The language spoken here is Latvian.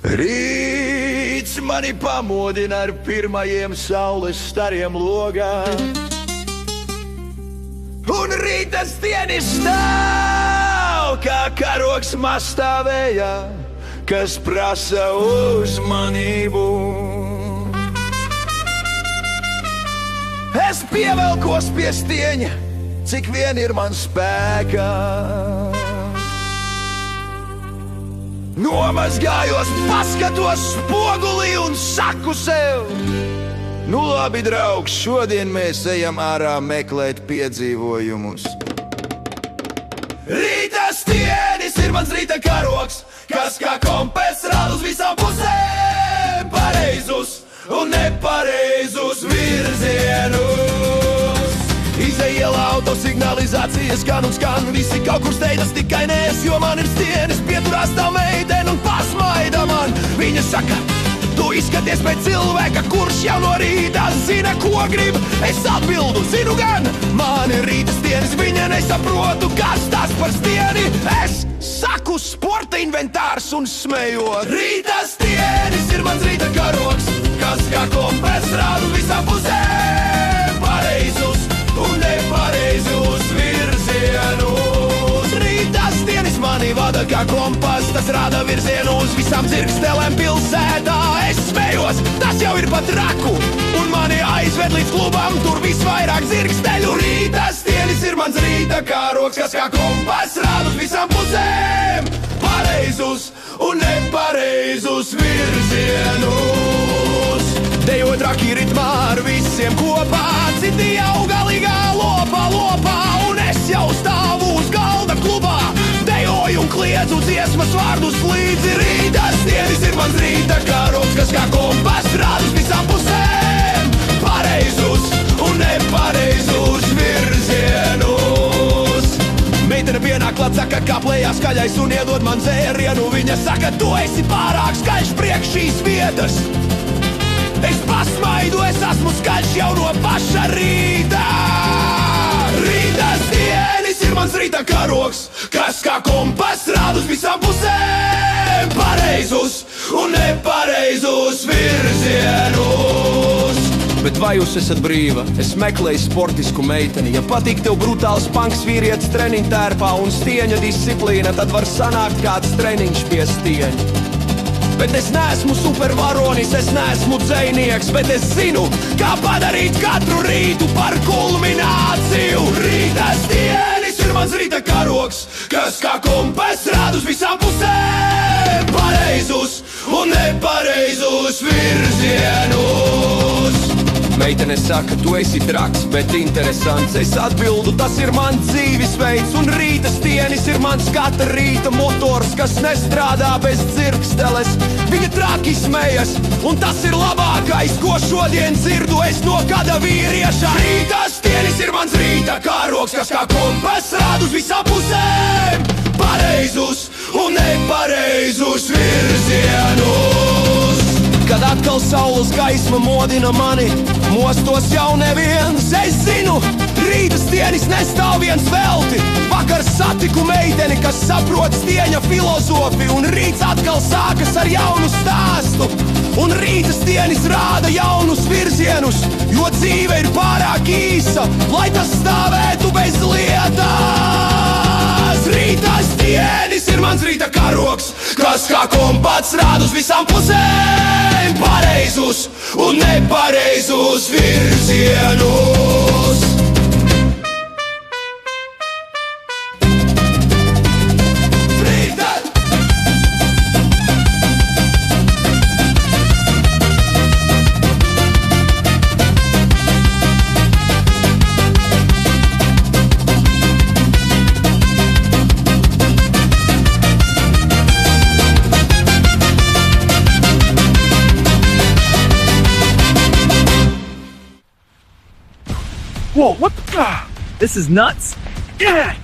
Rīts mani pamodina ar pirmajiem saules stariem logā, un rīta stienis stāv kā karogs mastā vējā, kas prasa uzmanību. Es pievelkos pie stieņa, cik vien ir man spēkā. Nomazgājos, paskatos spogulī un saku sev: nu labi, draugs, šodien mēs ejam ārā meklēt piedzīvojumus. Rīta stienis ir mans rīta karogs, kas kā kompess rāda uz visām pusēm pareizus un nepareizus virzienus. Izejielā autosignalizācija skan un skan, visi kaut kur steidzas, tikai ne es, jo man ir stienis. Pieturās tā meitene un pasmaida man. Viņa saka: tu izskaties pēc cilvēka, kurš jau no rīta zina, ko grib. Es atbildu: zinu gan, man ir rīta stienis. Viņa nesaprotu, kas tas par stieni. Es saku: sporta inventārs un smējot. Rīta stienis ir mans rīta karogs, kas kā kompess rāda uz visām pusēm pareizus un nepareizus virzienus. Rīta stienis mani vada kā kompas, tas rāda virzienu uz visām dzirkstelēm pilsētā. Es smējos, tas jau ir pat traku, un mani aizved līdz klubam, tur visvairāk dzirksteļu. Rīta stienis ir mans rīta karogs, kas kā kompas rāda uz visām pusēm pareizus un nepareizus virzienus. Dejo traki ritmā ar visiem kopā, citi jau galīgā lopā, un es jau stāvu uz galda klubā. Dejoju un kliedzu dziesmas vārdus līdzi. Rīta stienis ir mans rīta karogs, kas kā kompas rāda uz visām pusēm pareizus un nepareizus virzienus. Meitene pienāk klāt, saka, kā plējā skaļais un iedod man dzērienu. Viņa saka: tu esi pārāk skaļš priekš šīs vietas. Es pasmaidu, es esmu skaļš jau no paša rīta. Rīta stienis ir mans rīta karogs, kas kā kompas rāda uz visām pusēm pareizus un nepareizus virzienus. Bet vai jūs esat brīva? Es meklēju sportisku meiteni. Ja patīk tev brutāls punks vīrietis treniņtērpā un stieņa disciplīna, tad var sanākt kāds treniņš pie stieņa. Bet es neesmu supervaronis, es neesmu dzejnieks, bet es zinu, kā padarīt katru rītu par kulmināciju. Rīta stienis ir mans rīta karogs, kas kā kompess rāda uz visām pusēm pareizus un nepareizus virzienus. Meitene saka: tu esi traks, bet interesants. Es atbildu: tas ir mans dzīvesveids, un rīta stienis ir mans katra rīta motors, kas nestrādā bez dzirksteles. Viņa traki smejas, un tas ir labākais, ko šodien dzirdu es no kāda vīrieša. Rīta stienis ir mans rīta karogs, kas kā kompess rāda uz visām pusēm pareizus un nepareizus virzienus. Kad atkal saules gaisma modina mani, mostos jau neviens. Es zinu, rīta stienis nestāv viens velti. Vakar satiku meiteni, kas saprot stieņa filozofiju, un rīts atkal sākas ar jaunu stāstu. Un rīta stienis rāda jaunus virzienus, jo dzīve ir pārāk īsa, lai tas stāvētu bez lietās. Rīta stienis ir mans rīta karogs, kas kā kompats rāda uz visām pusēm pareizus un nepareizus virzienus. Whoa, what the? This is nuts. Yeah!